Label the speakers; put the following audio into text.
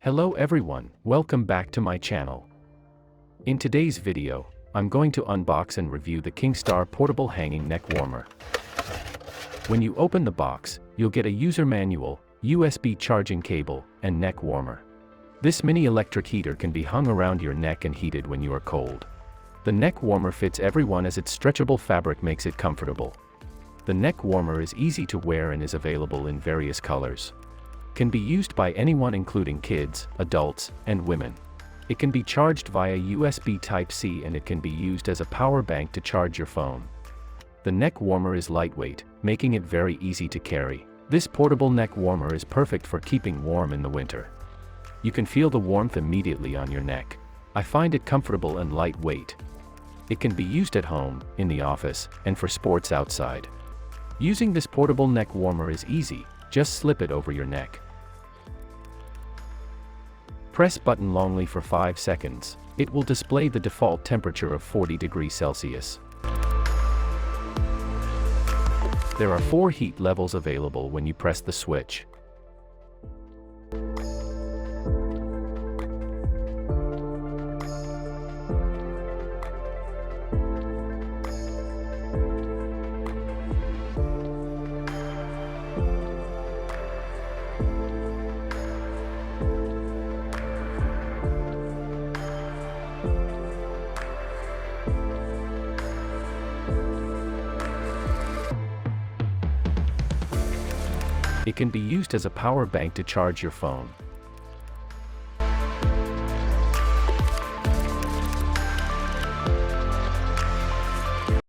Speaker 1: Hello everyone, welcome back to my channel. In today's video, I'm going to unbox and review the KINGSTAR portable hanging neck warmer. When you open the box, you'll get a user manual, USB charging cable, and neck warmer. This mini electric heater can be hung around your neck and heated when you are cold. The neck warmer fits everyone as its stretchable fabric makes it comfortable. The neck warmer is easy to wear and is available in various colors. Can be used by anyone including kids, adults, and women. It can be charged via USB Type-C and it can be used as a power bank to charge your phone. The neck warmer is lightweight, making it very easy to carry. This portable neck warmer is perfect for keeping warm in the winter. You can feel the warmth immediately on your neck. I find it comfortable and lightweight. It can be used at home, in the office, and for sports outside. Using this portable neck warmer is easy, just slip it over your neck. Press button longly for 5 seconds, it will display the default temperature of 40 degrees Celsius. There are 4 heat levels available when you press the switch. It can be used as a power bank to charge your phone.